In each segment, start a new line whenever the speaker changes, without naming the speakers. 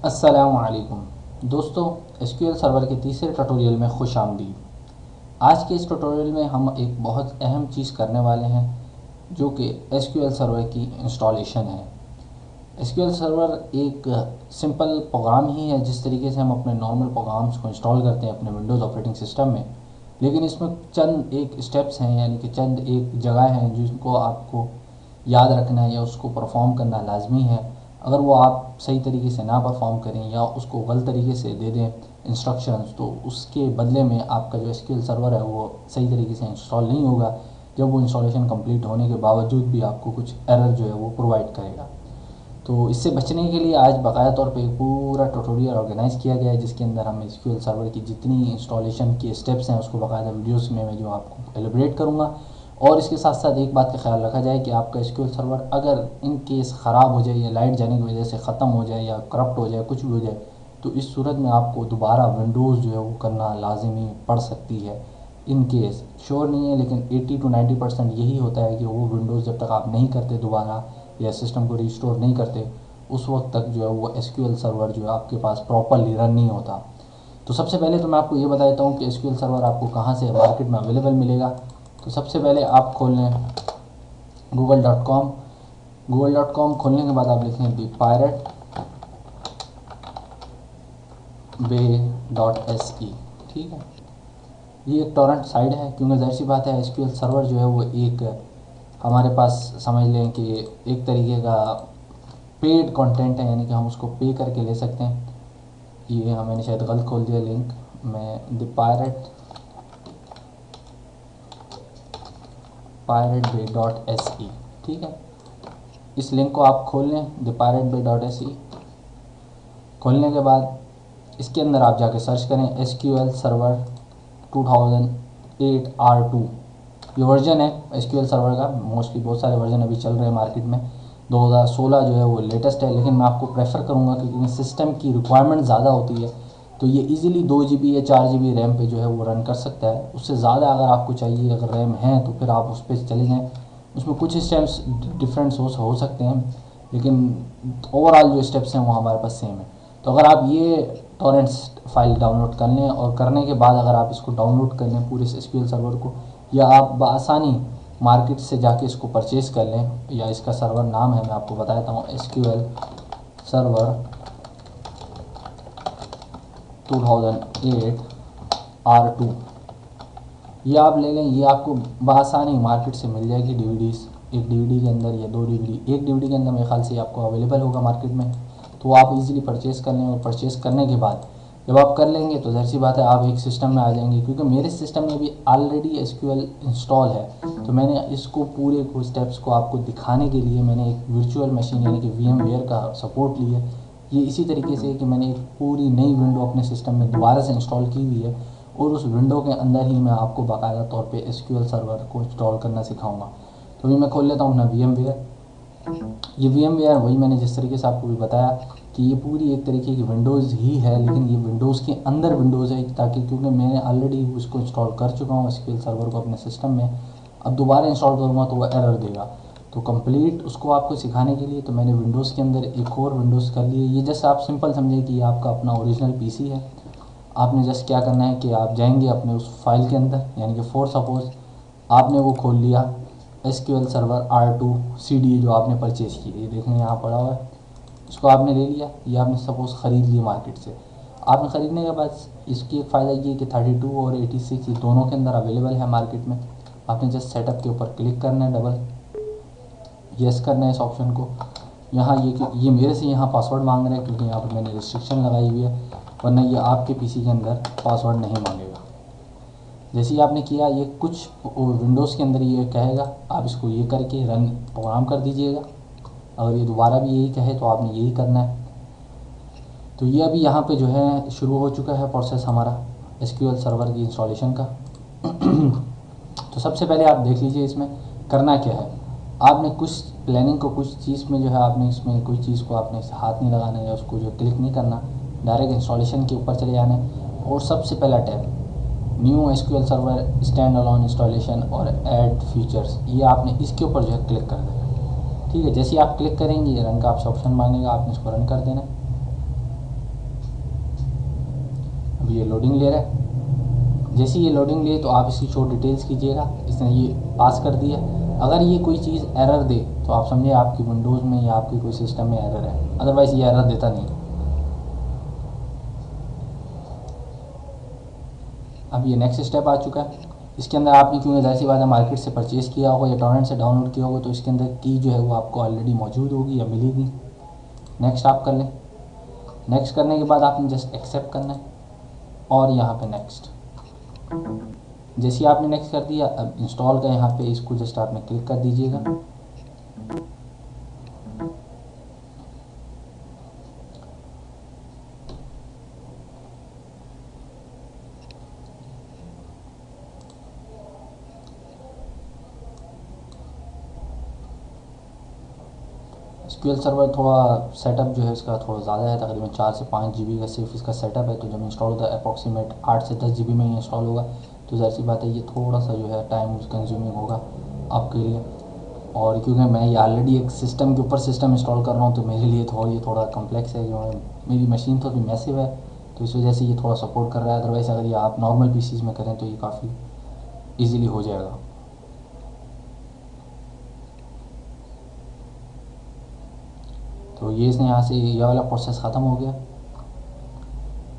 अस्सलामुअलैकुम दोस्तों, SQL server के तीसरे ट्यूटोरियल में खुश आमदीद। आज के इस ट्यूटोरियल में हम एक बहुत अहम चीज़ करने वाले हैं जो कि एसक्यूएल सर्वर की इंस्टॉलेशन है। एसक्यूएल सर्वर एक सिंपल प्रोग्राम ही है जिस तरीके से हम अपने नॉर्मल प्रोग्राम्स को इंस्टॉल करते हैं अपने विंडोज़ ऑपरेटिंग सिस्टम में, लेकिन इसमें चंद एक स्टेप्स हैं, यानी कि चंद एक जगह हैं जिनको आपको याद रखना है या उसको परफॉर्म करना लाजमी है। अगर वो आप सही तरीके से ना परफॉर्म करें या उसको गलत तरीके से दे दें इंस्ट्रक्शंस, तो उसके बदले में आपका जो एसक्यूएल सर्वर है वो सही तरीके से इंस्टॉल नहीं होगा। जब वो इंस्टॉलेशन कंप्लीट होने के बावजूद भी आपको कुछ एरर जो है वो प्रोवाइड करेगा। तो इससे बचने के लिए आज बाकायदा तौर पे एक पूरा ट्यूटोरियल ऑर्गेनाइज़ किया गया है जिसके अंदर हम एसक्यूएल सर्वर की जितनी इंस्टॉलेशन के स्टेप्स हैं उसको बाकायदा वीडियोस में मैं जो आपको एलिब्रेट करूँगा। और इसके साथ साथ एक बात का ख्याल रखा जाए कि आपका एसक्यूएल सर्वर अगर इन केस ख़राब हो जाए या लाइट जाने की वजह से ख़त्म हो जाए या करप्ट हो जाए, कुछ भी हो जाए, तो इस सूरत में आपको दोबारा विंडोज़ जो है वो करना लाजमी पड़ सकती है। इन केस श्योर नहीं है, लेकिन 80 to 90% यही होता है कि वो विंडोज़ जब तक आप नहीं करते दोबारा या सिस्टम को रिस्टोर नहीं करते, उस वक्त तक जो है वो एसक्यूएल सर्वर जो है आपके पास प्रॉपरली रन नहीं होता। तो सबसे पहले तो मैं आपको ये बता देता हूँ कि एसक्यूएल सर्वर आपको कहाँ से मार्केट में अवेलेबल मिलेगा। तो सबसे पहले आप खोल लें google.com। google.com खोलने के बाद आप लिखें दी पायरेट बे.se। ठीक है, ये एक टॉरेंट साइट है क्योंकि जाहिर सी बात है एसक्यूएल सर्वर जो है वो एक हमारे पास समझ लें कि एक तरीके का पेड कंटेंट है, यानी कि हम उसको पे करके ले सकते हैं। ये मैंने शायद गलत खोल दिया लिंक, मैं द पायरेट बे.se। ठीक है, इस लिंक को आप खोल लें द पायरेट बे.se। खोलने के बाद इसके अंदर आप जाके सर्च करें एसक्यूएल सर्वर 2008 R2। ये वर्जन है एसक्यूएल सर्वर का। मोस्टली बहुत सारे वर्जन अभी चल रहे हैं मार्केट में। 2016 जो है वो लेटेस्ट है, लेकिन मैं आपको प्रेफर करूँगा क्योंकि सिस्टम की रिक्वायरमेंट ज़्यादा होती है तो ये इजीली 2 GB या 4 GB रैम पे जो है वो रन कर सकता है। उससे ज़्यादा अगर आपको चाहिए, अगर रैम है तो फिर आप उस पर चले जाएँ। उसमें कुछ स्टेप्स डिफरेंस हो सकते हैं, लेकिन ओवरऑल जो स्टेप्स हैं वो हमारे पास सेम है। तो अगर आप ये टॉरेंट्स फाइल डाउनलोड कर लें और करने के बाद अगर आप इसको डाउनलोड कर लें पूरे एसक्यूएल सर्वर को, या आप बआसानी मार्केट से जाके इसको परचेज कर लें, या इसका सर्वर नाम है मैं आपको बताता हूँ एसक्यूएल सर्वर 2008 R2। ये आप ले लें, ये आपको बआसानी मार्केट से मिल जाएगी डीवीडीज़। एक डीवीडी के अंदर या 2 डीवीडी, एक डीवीडी के अंदर मेरे ख्याल से आपको अवेलेबल होगा मार्केट में, तो आप इजीली परचेज़ कर लें। और परचेज़ करने के बाद जब आप कर लेंगे तो ज़ाहिर सी बात है आप एक सिस्टम में आ जाएंगे, क्योंकि मेरे सिस्टम में भी ऑलरेडी एसक्यूएल इंस्टॉल है। तो मैंने इसको पूरे को स्टेप्स को आपको दिखाने के लिए मैंने एक वर्चुअल मशीन यानी कि VMware का सपोर्ट लिया। ये इसी तरीके से कि मैंने एक पूरी नई विंडो अपने सिस्टम में दोबारा से इंस्टॉल की हुई है और उस विंडो के अंदर ही मैं आपको बाकायदा तौर पे एसक्यूएल सर्वर को इंस्टॉल करना सिखाऊंगा। तो अभी मैं खोल लेता हूँ अपना VMware। ये VMware वही मैंने जिस तरीके से आपको भी बताया कि ये पूरी एक तरीके की विंडोज़ ही है, लेकिन ये विंडोज़ के अंदर विंडोज़ है, ताकि क्योंकि मैंने ऑलरेडी उसको इंस्टॉल कर चुका हूँ एसक्यूएल सर्वर को अपने सिस्टम में। अब दोबारा इंस्टॉल करूँगा तो वह एरर देगा। तो कंप्लीट उसको आपको सिखाने के लिए तो मैंने विंडोज़ के अंदर एक और विंडोज़ कर लिए। ये जैसे आप सिंपल समझें कि ये आपका अपना ओरिजिनल PC है। आपने जस्ट क्या करना है कि आप जाएंगे अपने उस फाइल के अंदर, यानी कि फॉर सपोज़ आपने वो खोल लिया एसक्यूएल सर्वर R2 CD जो आपने परचेज़ की, ये देखें यहाँ पड़ा हुआ है, इसको आपने ले लिया। ये आपने सपोज़ ख़रीद लिया मार्केट से। आपने ख़रीदने के बाद इसकी एक फ़ायदा ये कि 32 और 86 ये दोनों के अंदर अवेलेबल है मार्केट में। आपने जस्ट सेटअप के ऊपर क्लिक करना है, डबल यस करना है इस ऑप्शन को। यहाँ ये मेरे से यहाँ पासवर्ड मांग रहा है क्योंकि यहाँ पर मैंने रिस्ट्रिक्शन लगाई हुई है, वरना ये आपके PC के अंदर पासवर्ड नहीं मांगेगा। जैसे ही आपने किया, ये कुछ विंडोज़ के अंदर ये कहेगा, आप इसको ये करके रन प्रोग्राम कर दीजिएगा। अगर ये दोबारा भी यही कहे तो आपने यही करना है। तो ये अभी यहाँ पे जो है शुरू हो चुका है प्रोसेस हमारा एसक्यूएल सर्वर की इंस्टॉलेशन का। तो सबसे पहले आप देख लीजिए इसमें करना क्या है। आपने कुछ प्लानिंग को, कुछ चीज़ में जो है आपने इसमें कोई चीज़ को आपने हाथ नहीं लगाना या उसको जो क्लिक नहीं करना, डायरेक्ट इंस्टॉलेशन के ऊपर चले जाना है। और सबसे पहला tab new SQL server stand alone installation और ऐड फीचर्स, ये आपने इसके ऊपर जो है क्लिक कर देना। ठीक है, जैसे ही आप क्लिक करेंगे ये रन का आपसे ऑप्शन मांगेगा, आपने इसको रन कर देना। अब ये लोडिंग ले रहा है। जैसे ये लोडिंग ले तो आप इसकी शो डिटेल्स कीजिएगा। इसने ये पास कर दिया। अगर ये कोई चीज़ एरर दे तो आप समझिए आपकी विंडोज़ में या आपके कोई सिस्टम में एरर है, अदरवाइज़ ये एरर देता नहीं। अब ये नेक्स्ट स्टेप आ चुका है। इसके अंदर आपने क्योंकि जाहिर सी बात है मार्केट से परचेज़ किया होगा या टॉरेंट से डाउनलोड किया होगा, तो इसके अंदर की जो है वो आपको ऑलरेडी मौजूद होगी या मिलेगी। नेक्स्ट आप कर लें। नेक्स्ट करने के बाद आपने जस्ट एक्सेप्ट करना है और यहाँ पे नेक्स्ट। जैसे ही आपने नेक्स्ट कर दिया, अब इंस्टॉल का यहाँ पे इसको जस्ट आपने क्लिक कर दीजिएगा। एसक्यूएल सर्वर थोड़ा सेटअप जो है इसका थोड़ा ज़्यादा है, तकरीबन 4 से 5 GB का सिर्फ इसका सेटअप है। तो जब इंस्टॉल होता है अप्रॉक्सीमेट 8 से 10 GB में ही इंस्टॉल होगा। तो ज़ाहिर सी बात है ये थोड़ा सा जो है टाइम कंज्यूमिंग होगा आपके लिए। और क्योंकि मैं ये ऑलरेडी एक सिस्टम के ऊपर सिस्टम इंस्टॉल कर रहा हूँ, तो मेरे लिए ये थोड़ा कम्प्लेक्स है। जो मेरी मशीन थोड़ी मैसिव है, तो इस वजह से ये थोड़ा सपोर्ट कर रहा है। अदरवाइज़ अगर ये आप नॉर्मल पीसीज में करें तो ये काफ़ी ईज़िली हो जाएगा। तो ये इसने यहाँ से ये वाला प्रोसेस ख़त्म हो गया।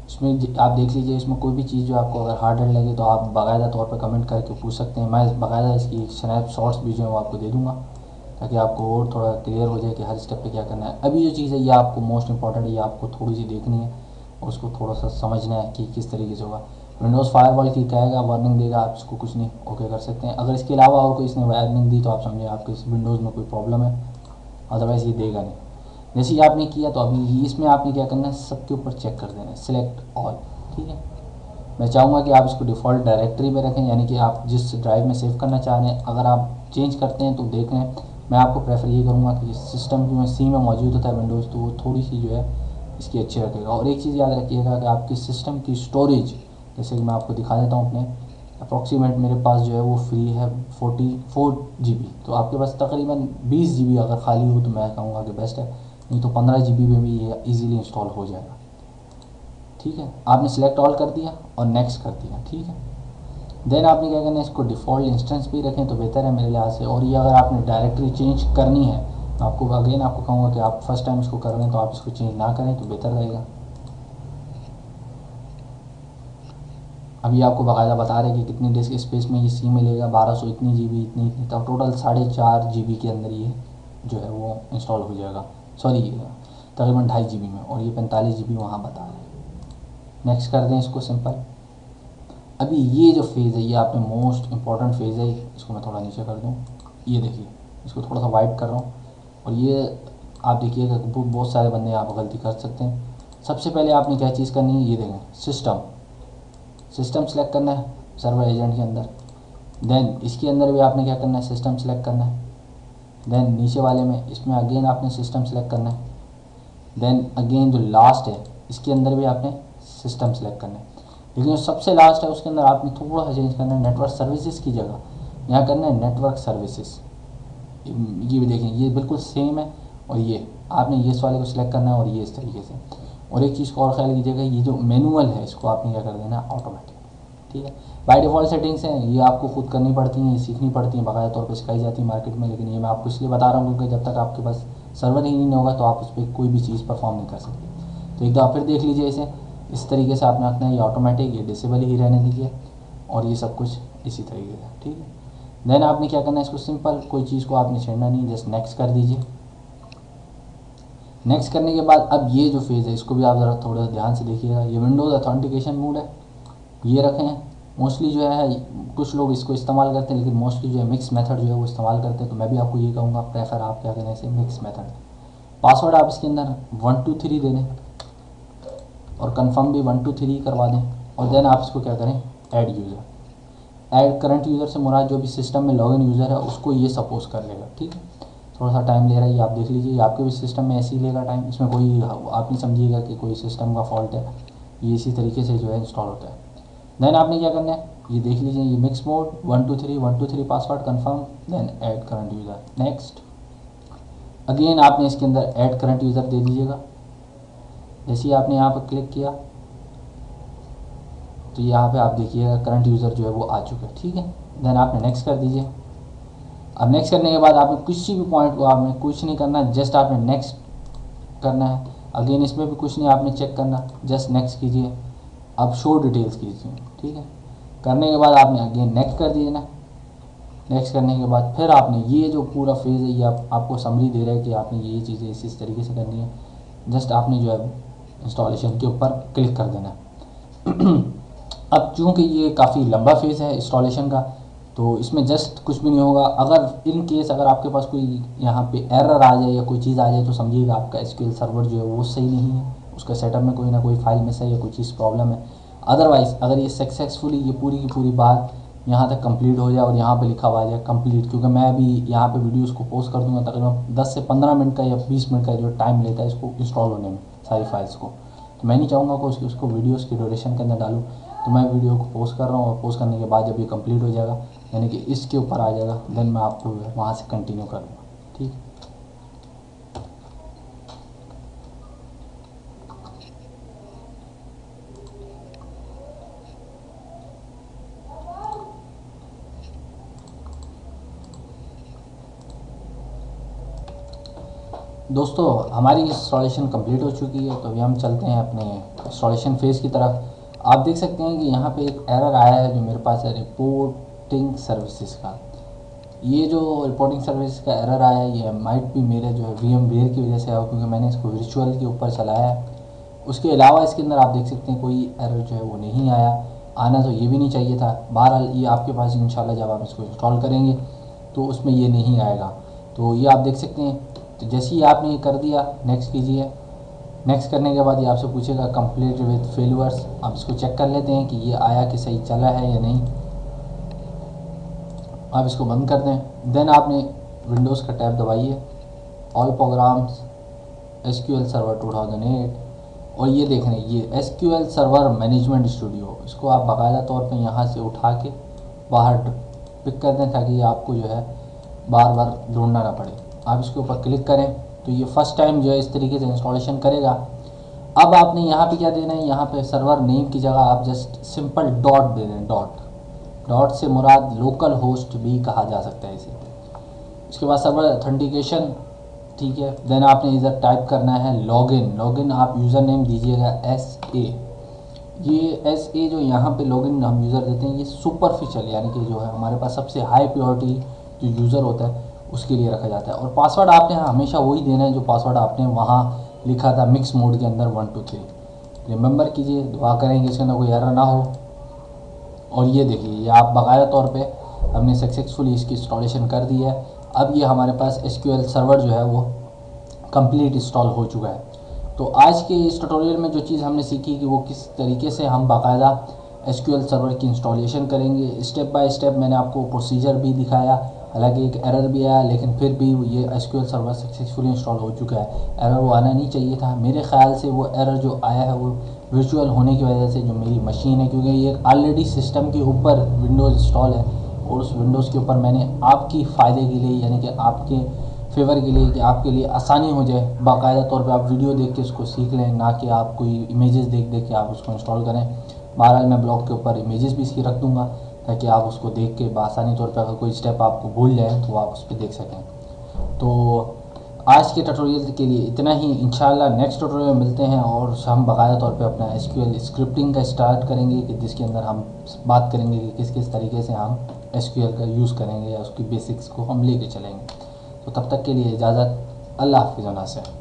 इसमें आप देख लीजिए, इसमें कोई भी चीज़ जो आपको अगर हार्ड लगे तो आप बाकायदा तौर पर कमेंट करके पूछ सकते हैं। मैं बाकायदा इसकी स्नैपशॉट्स भी जो है वो आपको दे दूँगा, ताकि आपको और थोड़ा क्लियर हो जाए कि हर स्टेप पे क्या करना है। अभी जो चीज़ है ये आपको मोस्ट इंपॉर्टेंट है, ये आपको थोड़ी सी देखनी है और उसको थोड़ा सा समझना है कि किस तरीके से होगा। विंडोज़ फायरवॉल की कहेगा, वार्निंग देगा, आप इसको कुछ नहीं ओके कर सकते हैं। अगर इसके अलावा और कोई इसने वार्निंग दी तो आप समझें आपके इस विंडोज़ में कोई प्रॉब्लम है, अदरवाइज़ ये देगा नहीं। जैसे ही आपने किया तो अभी इसमें आपने क्या करना है, सबके ऊपर चेक कर देना है, सिलेक्ट ऑल। ठीक है, मैं चाहूँगा कि आप इसको डिफ़ॉल्ट डायरेक्टरी में रखें, यानी कि आप जिस ड्राइव में सेव करना चाह रहे हैं। अगर आप चेंज करते हैं तो देख लें। मैं आपको प्रेफर ये करूँगा कि सिस्टम में सी में मौजूद होता है विंडोज़, तो वो थोड़ी सी जो है इसकी अच्छी रखेगा। और एक चीज़ याद रखिएगा कि आपकी सिस्टम की स्टोरेज, जैसे कि मैं आपको दिखा देता हूँ अपने अप्रॉक्सीमेट, मेरे पास जो है वो फ्री है 44 GB। तो आपके पास तकरीबन 20 GB अगर खाली हो तो मैं कहूँगा कि बेस्ट है, नहीं तो 15 GB में भी ये ईज़िली इंस्टॉल हो जाएगा। ठीक है, आपने सेलेक्ट ऑल कर दिया और नेक्स्ट कर दिया। ठीक है, देन आपने क्या करना है, इसको डिफ़ॉल्ट इंस्टेंस पे रखें तो बेहतर है मेरे लिहाज से। और ये अगर आपने डायरेक्टरी चेंज करनी है तो आपको अगेन आपको कहूँगा कि आप फर्स्ट टाइम इसको कर रहे हैं तो आप इसको चेंज ना करें तो बेहतर रहेगा। अभी आपको बाकायदा बता रहे हैं कि कितनी डिस्क स्पेस में ये सी मिलेगा, 1200 इतनी GB, इतनी तो टोटल 4.5 GB के अंदर ये जो है वो इंस्टॉल हो जाएगा। सॉरी, तकरीबन 2.5 GB में, और ये 45 GB वहाँ बता रहे हैं। नेक्स्ट कर दें इसको सिंपल। अभी ये जो फेज़ है ये आपने मोस्ट इंपॉर्टेंट फेज़ है, इसको मैं थोड़ा नीचे कर दूँ। ये देखिए, इसको थोड़ा सा वाइट कर रहा हूँ। और ये आप देखिएगा बहुत सारे बंदे यहाँ पर गलती कर सकते हैं। सबसे पहले आपने क्या चीज़ करनी है, ये देखें, सिस्टम सेलेक्ट करना है सर्वर एजेंट के अंदर। देन इसके अंदर भी आपने क्या करना है, सिस्टम सेलेक्ट करना है। देन नीचे वाले में इसमें अगेन आपने सिस्टम सेलेक्ट करना है। देन अगेन जो लास्ट है इसके अंदर भी आपने सिस्टम सेलेक्ट करना है। लेकिन जो सबसे लास्ट है उसके अंदर आपने थोड़ा सा चेंज करना है, नेटवर्क सर्विसेज की जगह यहाँ करना है नेटवर्क सर्विसेज। ये भी देखें, ये बिल्कुल सेम है। और ये आपने ये इस वाले को सिलेक्ट करना है और ये इस तरीके से। और एक चीज़ को और ख्याल कीजिएगा, ये जो मैनुअल है इसको आपने क्या कर देना है, ऑटोमेटिक। ठीक है, बाय डिफ़ॉल्ट सेटिंग्स हैं, ये आपको खुद करनी पड़ती हैं, सीखनी पड़ती हैं, बाकायदा तौर पर सिखाई जाती है मार्केट में। लेकिन ये मैं आपको इसलिए बता रहा हूँ क्योंकि जब तक आपके पास सर्वर ही नहीं होगा तो आप उस पर कोई भी चीज़ परफॉर्म नहीं कर सकते। तो एक दफ़ा फिर देख लीजिए इसे, इस तरीके से आपने रखना है। ये ऑटोमेटिक, ये डिसेबल ही रहने दीजिए, और ये सब कुछ इसी तरीके से। ठीक है, देन आपने क्या करना है, इसको सिंपल कोई चीज़ को आपने छेड़ना नहीं, जस्ट नेक्स्ट कर दीजिए। नेक्स्ट करने के बाद अब ये जो फेज़ है इसको भी आप ज़रा थोड़ा ध्यान से देखिएगा। ये विंडोज़ ऑथेंटिकेशन मोड है, ये रखें हैं। मोस्टली जो है कुछ लोग इसको इस्तेमाल करते हैं, लेकिन मोस्टली जो है मिक्स मेथड जो है वो इस्तेमाल करते हैं। तो मैं भी आपको ये कहूँगा प्रेफर आप क्या करें, इसे मिक्स मेथड। पासवर्ड आप इसके अंदर 1 2 3 दे दें और कंफर्म भी 1 2 3 करवा दें। और देन आप इसको क्या करें, add user. Add current user से मुराद जो भी सिस्टम में लॉगिन यूज़र है उसको ये सपोज कर लेगा। ठीक है, थोड़ा सा टाइम ले रहा है, ये आप देख लीजिए। आपके भी सिस्टम में ऐसे ही लेगा टाइम, इसमें कोई आप नहीं समझिएगा कि कोई सिस्टम का फॉल्ट है, ये इसी तरीके से जो है इंस्टॉल होता है। देन आपने क्या करना है, ये देख लीजिए, ये mix mode 1 2 3 1 2 3 password confirm, then add current user, next. Again आपने इसके अंदर ऐड करंट यूज़र दे दीजिएगा। जैसे ही आपने यहाँ पर क्लिक किया, तो यहाँ पे आप देखिएगा करंट यूज़र जो है वो आ चुका है, ठीक है। देन आपने नेक्स्ट कर दीजिए। अब नेक्स्ट करने के बाद आपने किसी भी पॉइंट को आपने कुछ नहीं करना, जस्ट आपने नेक्स्ट करना है। अगेन इसमें भी कुछ नहीं आपने चेक करना, जस्ट नेक्स्ट कीजिए। अब शो डिटेल्स कीजिए, ठीक है। करने के बाद आपने अगेन नेक्स्ट कर दिए ना। नेक्स्ट करने के बाद फिर आपने ये जो पूरा फेज़ है ये आपको समरी दे रहा है कि आपने ये चीज़ें इस तरीके से करनी है। जस्ट आपने जो है इंस्टॉलेशन के ऊपर क्लिक कर देना है। अब चूँकि ये काफ़ी लंबा फेज़ है इंस्टॉलेशन का, तो इसमें जस्ट कुछ भी नहीं होगा। अगर इन केस अगर आपके पास कोई यहाँ पे एरर आ जाए या कोई चीज़ आ जाए तो समझिएगा आपका एसक्यूएल सर्वर जो है वो सही नहीं है, उसका सेटअप में कोई ना कोई फाइल मिस है या कोई चीज़ प्रॉब्लम है। अदरवाइज़ अगर ये सक्सेसफुली ये पूरी की पूरी बात यहाँ तक कंप्लीट हो जाए और यहाँ पे लिखा हुआ आ जाए कंप्लीट, क्योंकि मैं अभी यहाँ पे वीडियोस को पोस्ट कर दूँगा, तकरीबन 10 से 15 मिनट का या 20 मिनट का जो टाइम लेता है इसको इंस्टॉल होने में सारी फाइल्स को। तो मैं नहीं चाहूँगा कि उसको वीडियोस की ड्यूरेशन के अंदर डालूँ, तो मैं वीडियो को पोस्ट कर रहा हूँ और पोस्ट करने के बाद जब ये कंप्लीट हो जाएगा यानी कि इसके ऊपर आ जाएगा, देन मैं आपको वहाँ से कंटिन्यू करूँगा, ठीक। दोस्तों हमारी इंस्टॉलेशन कंप्लीट हो चुकी है, तो अभी हम चलते हैं अपने इंस्टॉलेशन फेज़ की तरफ। आप देख सकते हैं कि यहाँ पे एक एरर आया है जो मेरे पास है रिपोर्टिंग सर्विसेज का। ये जो रिपोर्टिंग सर्विस का एरर आया है ये माइट भी मेरे जो है VMware की वजह से आया, क्योंकि मैंने इसको वर्चुअल के ऊपर चलाया है। उसके अलावा इसके अंदर आप देख सकते हैं कोई एरर जो है वो नहीं आया, आना तो ये भी नहीं चाहिए था। बहरहाल ये आपके पास इंशाल्लाह जब आप इसको इंस्टॉल करेंगे तो उसमें ये नहीं आएगा। तो ये आप देख सकते हैं। तो जैसे ही आपने ये कर दिया नेक्स्ट कीजिए। नेक्स्ट करने के बाद ये आपसे पूछेगा कंप्लीट विद फेलियर्स। आप इसको चेक कर लेते हैं कि ये आया कि सही चला है या नहीं। आप इसको बंद कर दें। देन आपने विंडोज़ का टैब दबाइए, ऑल प्रोग्राम्स, SQL सर्वर 2008, और ये देख रहे हैं ये SQL सर्वर मैनेजमेंट स्टूडियो। इसको आप बाकायदा तौर पे यहाँ से उठा के बाहर पिक कर दें ताकि आपको जो है बार बार ढूंढना ना पड़े। आप इसके ऊपर क्लिक करें तो ये फर्स्ट टाइम जो है इस तरीके से इंस्टॉलेशन करेगा। अब आपने यहाँ पे क्या देना है, यहाँ पे सर्वर नेम की जगह आप जस्ट सिंपल डॉट दे दें। डॉट से मुराद लोकल होस्ट भी कहा जा सकता है इसे। उसके बाद सर्वर ऑथेंटिकेशन, ठीक है। देन आपने इधर टाइप करना है लॉगिन आप यूज़र नेम दीजिएगा SA। ये SA जो यहाँ पे लॉगिन हम यूज़र देते हैं ये सुपरफिशियल यानी कि जो है हमारे पास सबसे हाई प्योरिटी जो यूज़र होता है उसके लिए रखा जाता है। और पासवर्ड आपने हमेशा वही देना है जो पासवर्ड आपने वहाँ लिखा था मिक्स मोड के अंदर 1 2 3। रिमेंबर कीजिए, दुआ करेंगे इसके अंदर कोई एरर ना हो। और ये देखिए ये आप बाकायदा तौर पे हमने सक्सेसफुली इसकी इंस्टॉलेशन कर दी है। अब ये हमारे पास SQL सर्वर जो है वो कंप्लीट इंस्टॉल हो चुका है। तो आज के इस ट्यूटोरियल में जो चीज़ हमने सीखी कि वो किस तरीके से हम बाकायदा SQL सर्वर की इंस्टॉलेशन करेंगे, स्टेप बाय स्टेप मैंने आपको प्रोसीजर भी दिखाया। हालांकि एक एरर भी आया लेकिन फिर भी ये SQL सर्वर सक्सेसफुली इंस्टॉल हो चुका है। एरर वो आना नहीं चाहिए था मेरे ख्याल से। वो एरर जो आया है वो वर्चुअल होने की वजह से जो मेरी मशीन है, क्योंकि ये ऑलरेडी सिस्टम के ऊपर विंडोज़ इंस्टॉल है और उस विंडोज़ के ऊपर मैंने आपकी फ़ायदे के लिए यानी कि आपके फेवर के लिए कि आपके लिए आसानी हो जाए, बाकायदा तौर पे आप वीडियो देख के इसको सीख लें, ना कि आप कोई इमेजेस देख देख के आप उसको इंस्टॉल करें। बहरहाल मैं ब्लॉग के ऊपर इमेजेस भी इसकी रख दूँगा ताकि आप उसको देख के आसानी तौर पे अगर कोई स्टेप आपको भूल जाए तो आप उस पर देख सकें। तो आज के ट्यूटोरियल के लिए इतना ही। इंशाल्लाह नेक्स्ट ट्यूटोरियल में मिलते हैं और हम बाकायदा तौर पे अपना SQL स्क्रिप्टिंग का स्टार्ट करेंगे कि जिसके अंदर हम बात करेंगे कि किस किस तरीके से हम SQL का यूज़ करेंगे या उसकी बेसिक्स को हम लेके चलेंगे। तो तब तक के लिए इजाज़त, अल्लाह हाफ़िज़।